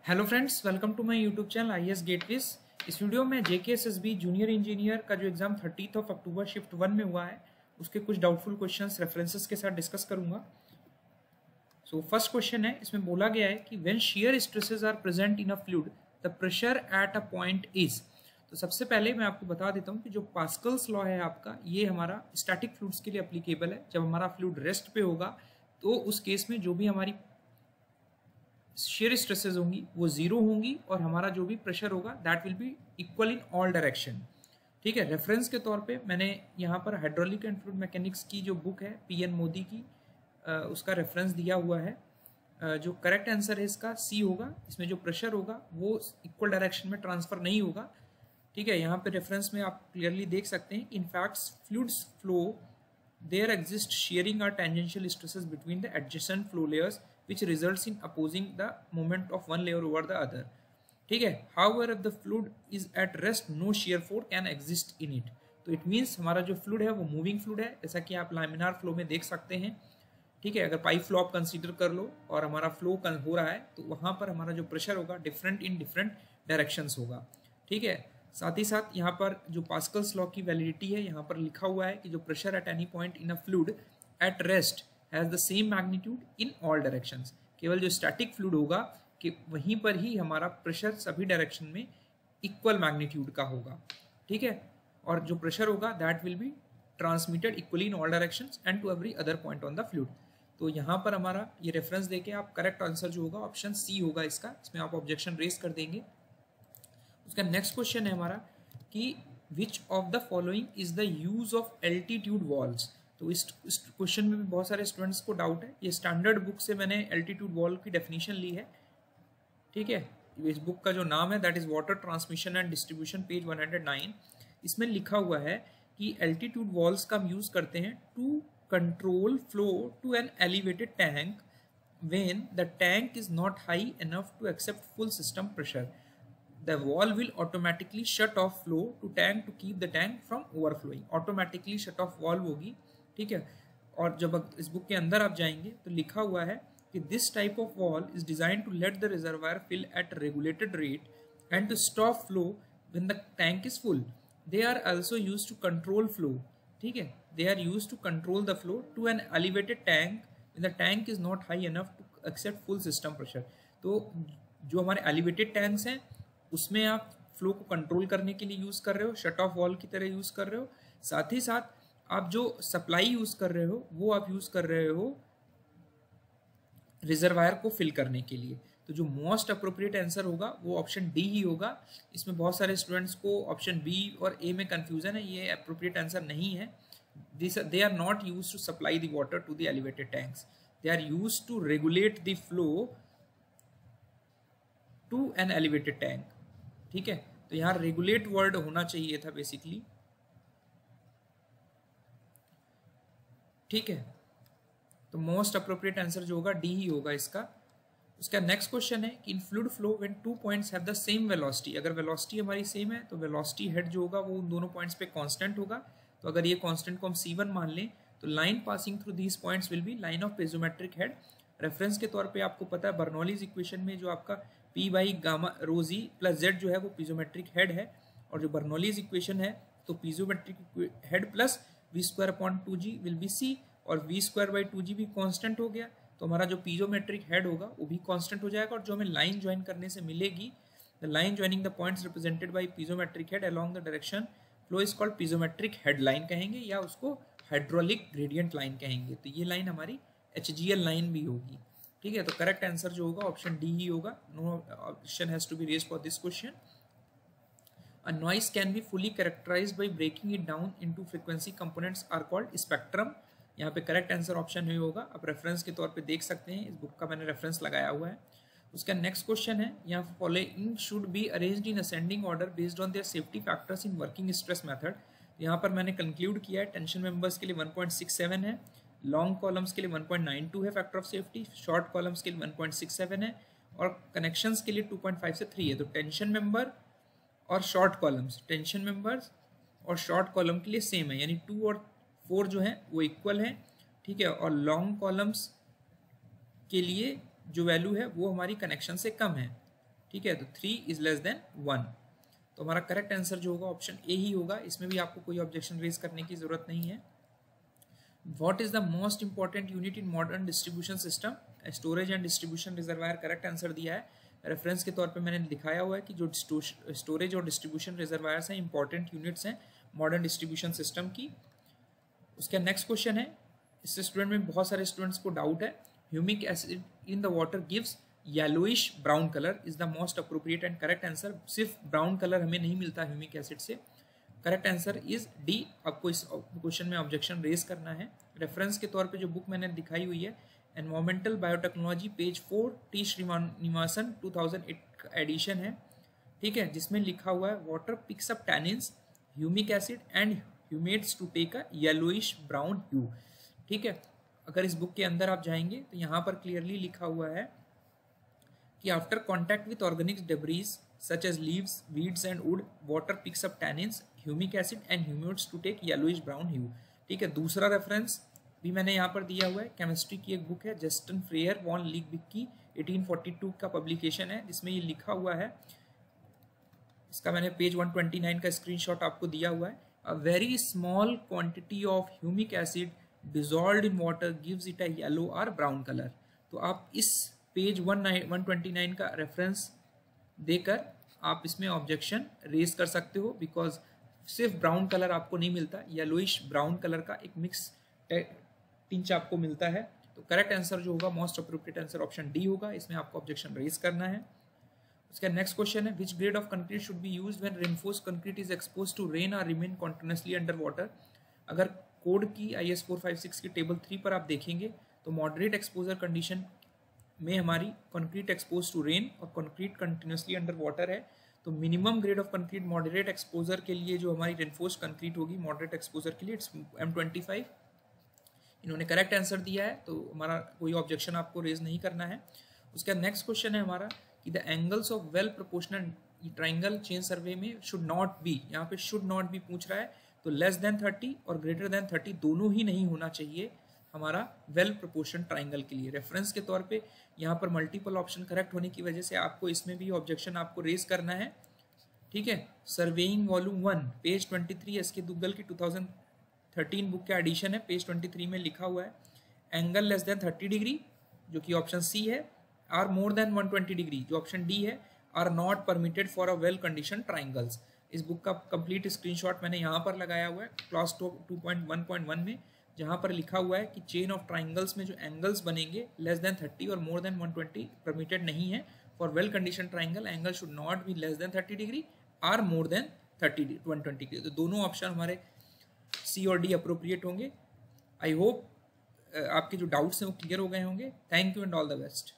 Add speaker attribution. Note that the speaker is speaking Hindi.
Speaker 1: Hello friends, welcome to my YouTube channel IAS gateways. इस वीडियो में JKSSB जूनियर इंजीनियर का जो एग्जाम 30 अक्टूबर शिफ्ट 1 में हुआ है उसके कुछ डाउटफुल क्वेश्चंस रेफरेंसेस के साथ डिस्कस करूंगा। सो फर्स्ट क्वेश्चन है, इसमें बोला गया है कि when shear stresses are present in a fluid the pressure at a point is. तो सबसे पहले मैं आपको बता देता हूँ कि जो पास्कल्स लॉ है आपका, ये हमारा स्टैटिक फ्लूइड्स के लिए एप्लीकेबल है। जब हमारा फ्लूइड रेस्ट पे होगा तो उस केस में जो भी हमारी शेयर स्ट्रेसेस होंगी वो जीरो होंगी और हमारा जो भी प्रेशर होगा that will B equal in all direction. ठीक है, रेफरेंस के तौर पे मैंने यहाँ पर हाइड्रोलिक एंड फ्लूइड मैकेनिक्स की जो बुक है PN मोदी की, उसका रेफरेंस दिया हुआ है। जो करेक्ट आंसर है इसका C होगा। इसमें जो प्रेशर होगा वो इक्वल डायरेक्शन में ट्रांसफर नहीं होगा। ठीक है, यहाँ पे रेफरेंस में आप क्लियरली देख सकते हैं, in fact fluids flow there exist shearing or tangential stresses between the adjacent flow layers which results in opposing the moment of one layer over the other. ठीक है, however if the fluid is at rest no shear force can exist in it. तो it means हमारा जो फ्लूइड है वो मूविंग फ्लूइड है, जैसा कि आप लामिनार फ्लो में देख सकते हैं। ठीक है, अगर पाइप फ्लो आप कंसीडर कर लो और हमारा फ्लो हो रहा है तो वहाँ पर हमारा जो प्रेशर होगा डिफरेंट इन डिफरेंट डायरेक्शंस होगा। ठीक है, साथ ही साथ यहाँ पर जो पास्कल्स लॉ की वैलिडिटी है यहाँ पर लिखा हुआ है कि जो pressure at any point in a fluid at rest has the same magnitude in all directions. केवल जो स्टैटिक फ्लूइड होगा कि वहीं पर ही हमारा प्रेशर सभी डायरेक्शन में इक्वल मैग्नीट्यूड का होगा। ठीक है, और जो प्रेशर होगा that will be transmitted equally in all directions and to every other point on the fluid. तो यहाँ पर हमारा ये रेफरेंस देके आप करेक्ट आंसर जो होगा ऑप्शन C होगा इसका। इसमें आप ऑब्जेक्शन रेज कर देंगे। उसका नेक्स्ट क्वेश्चन है हमारा कि which of the following is the use of altitude walls. तो इस क्वेश्चन में भी बहुत सारे स्टूडेंट्स को डाउट है। ये स्टैंडर्ड बुक से मैंने एल्टीट्यूड वॉल की डेफिनेशन ली है। ठीक है, इस बुक का जो नाम है that is water transmission and distribution, page 109। इसमें लिखा हुआ है कि एल्टीट्यूड वॉल्स का हम यूज करते हैं to control flow to an elevated tank when the tank is not high enough to accept full system pressure. The wall will automatically shut off flow to tank to keep the tank from overflowing. Automatically shut off valve होगी। ठीक है, और जब इस बुक के अंदर आप जाएंगे तो लिखा हुआ है कि this type of valve is designed to let the reservoir fill at regulated rate and to stop flow when the tank is full. They are also used to control flow. ठीक है, they are used to control the flow to an elevated tank when the tank is not high enough to accept full system pressure. तो जो हमारे elevated tanks हैं उसमें आप फ्लो को कंट्रोल करने के लिए यूज कर रहे हो, शट ऑफ वॉल की तरह यूज कर रहे हो। साथ ही साथ आप जो सप्लाई यूज कर रहे हो वो आप यूज कर रहे हो रिजर्वायर को फिल करने के लिए। तो जो मोस्ट अप्रोप्रिएट आंसर होगा वो ऑप्शन D ही होगा। इसमें बहुत सारे स्टूडेंट्स को ऑप्शन B और A में कंफ्यूजन है, ये अप्रोप्रिएट आंसर नहीं है। They are not use to supply the water to the elevated tanks, they are use to regulate the flow to an elevated tank. ठीक है, तो यहाँ रेगुलेट वर्ड होना चाहिए था बेसिकली। ठीक है, तो मोस्ट अप्रोप्रिएट आंसर जो होगा D ही होगा इसका। उसका नेक्स्ट क्वेश्चन है कि इन fluid flow when two points have the same velocity. अगर वेलोसिटी हमारी सेम है तो वेलोसिटी हेड जो होगा वो उन दोनों पॉइंट्स पे कांस्टेंट होगा। तो अगर ये कांस्टेंट को हम C1 मान लें तो line passing through these points will be line of पीजोमेट्रिक head. Reference के तौर पे आपको पता है बर्नौलीज इक्वेशन में जो आपका P by gamma rho Z plus Z जो है वो पीजोमेट्रिक हेड है, और जो बर्नौलीज इक्वेशन है तो पीजोमेट्रिक head plus V²/2G will be C, और V²/2G भी कांस्टेंट हो गया तो हमारा जो पीजोमेट्रिक हेड होगा वो भी कांस्टेंट हो जाएगा। और जो हमें लाइन ज्वाइन करने से मिलेगी, the line joining the points represented by पीजोमेट्रिक head along the direction flow is called पीजोमेट्रिक head line कहेंगे, या उसको हाइड्रोलिक ग्रेडियंट लाइन कहेंगे। तो ये लाइन हमारी HGL लाइन भी होगी। ठीक है, तो करेक्ट आंसर जो होगा ऑप्शन D ही होगा। No option has to be raised for this question. A noise can be fully characterised by breaking it down into frequency components are called spectrum. यहाँ पे करेक्ट आंसर ऑप्शन ही होगा। आप रेफरेंस के तौर पे देख सकते हैं, इस बुक का मैंने रेफरेंस लगाया हुआ है। उसका नेक्स्ट क्वेश्चन है, यहाँ following should be arranged in ascending order based on their safety factors in working stress method. यहाँ पर मैंने कंक्लूड किया है टेंशन मेंबर्स के लिए 1.67 है, लॉन्ग कॉलम्स के लिए 1.92 है factor of safety, short columns के लिए 1.67 है, और कनेक्शंस के लिए 2.5 से 3 है। तो टेंशन मेंबर और शॉर्ट कॉलम्स, टेंशन मेंबर्स और शॉर्ट कॉलम के लिए सेम है, यानी 2 और 4 जो है वो इक्वल है। ठीक है, और लॉन्ग कॉलम्स के लिए जो वैल्यू है वो हमारी कनेक्शन से कम है। ठीक है, तो 3 इज लेस देन 1। तो हमारा करेक्ट आंसर जो होगा ऑप्शन ए ही होगा, इसमें भी आपको कोई ऑब्जेक्शन रेज करने की जरूरत नहीं है। What is the most important unit in modern distribution system? Storage and distribution reservoir correct answer दिया है। रेफरेंस के तौर पे मैंने दिखाया हुआ है कि जो स्टोरेज और डिस्ट्रीब्यूशन रिजर्वायर्स हैं इंपॉर्टेंट यूनिट्स हैं मॉडर्न डिस्ट्रीब्यूशन सिस्टम की। उसका नेक्स्ट क्वेश्चन है, इससे स्टूडेंट में बहुत सारे स्टूडेंट्स को डाउट है, humic acid in the water gives yellowish brown colour is the most appropriate and correct answer. सिर्फ ब्राउन कलर हमें नहीं मिलता ह्यूमिक एसिड से, करेक्ट आंसर इज डी। आपको इस क्वेश्चन में ऑब्जेक्शन रेज करना है। रेफरेंस के तौर पे जो बुक मैंने दिखाई हुई है environmental biotechnology page 4 T Srinivasan 2008 edition है, ठीक है, जिसमें लिखा हुआ है water picks up tannins humic acid and humates to take a yellowish brown hue. ठीक है, अगर इस बुक के अंदर आप जाएंगे तो यहाँ पर क्लियरली लिखा हुआ है कि after contact with organic debris such as leaves, weeds and wood, water picks up tannins, humic acid and humates to take yellowish brown hue. ठीक है, दूसरा रेफरेंस भी मैंने यहाँ पर दिया हुआ है, केमिस्ट्री की एक बुक है जस्टिन फ्रेयर वॉन लीकबिक 1842 का पब्लिकेशन है, जिसमें ये लिखा हुआ है, इसका मैंने पेज 129 का स्क्रीनशॉट आपको दिया हुआ है। A very small quantity of humic acid dissolved in water gives it a yellow और ब्राउन कलर। तो आप इस पेज 129 का रेफरेंस देकर आप इसमें ऑब्जेक्शन रेज कर सकते हो, बिकॉज सिर्फ ब्राउन कलर आपको नहीं मिलता, येलोइश ब्राउन कलर का एक मिक्स टिंच आपको मिलता है। तो करेक्ट आंसर जो होगा most appropriate answer option D होगा, इसमें आपको ऑब्जेक्शन रेज करना है। उसका नेक्स्ट क्वेश्चन है, which grade of concrete should be used when reinforced concrete is exposed to rain और रिमेन कॉन्टिन्यूअसली अंडर वाटर। अगर कोड की IS 456 की टेबल 3 पर आप देखेंगे तो मॉडरेट एक्सपोजर कंडीशन में हमारी कंक्रीट एक्सपोज टू रेन और कंक्रीट कंटिन्यूअसली अंडर वाटर है। तो minimum grade of concrete moderate exposure के लिए जो हमारी रेनफोर्स्ड कंक्रीट होगी मॉडरेट एक्सपोजर के लिए इट्स M25। इन्होंने करेक्ट आंसर दिया है, तो हमारा कोई ऑब्जेक्शन आपको रेज नहीं करना है। उसका नेक्स्ट क्वेश्चन है हमारा कि the angles of well proportional triangle chain survey में शुड नॉट बी, यहाँ पे शुड नॉट बी पूछ रहा है, तो लेस देन 30 और ग्रेटर देन 30 दोनों ही नहीं होना चाहिए हमारा वेल प्रोपोर्शन ट्राइंगल के लिए। रेफरेंस के तौर पे यहाँ पर मल्टीपल ऑप्शन करेक्ट होने की वजह से आपको इसमें भी ऑब्जेक्शन आपको रेज करना है। ठीक है, surveying volume 1 page 23 SK Duggal की 2013 बुक का एडिशन है, पेज 23 में लिखा हुआ है एंगल लेस देन 30 डिग्री जो कि ऑप्शन सी है, आर मोर देन 120 डिग्री जो ऑप्शन डी है, are not permitted for a well conditioned triangles. इस बुक का कंप्लीट स्क्रीनशॉट मैंने यहाँ पर लगाया हुआ है क्लास 2.1.1 में, जहाँ पर लिखा हुआ है कि चेन ऑफ ट्राइंगल्स में जो एंगल्स बनेंगे लेस देन 30 और मोर देन 120 परमिटेड नहीं है। For well conditioned triangle angle should not be less than 30 degree are more than 120 degree. तो दोनों ऑप्शन हमारे सी और डी अप्रोप्रिएट होंगे। आई होप आपके जो डाउट्स हैं वो क्लियर हो गए होंगे। Thank you and all the best.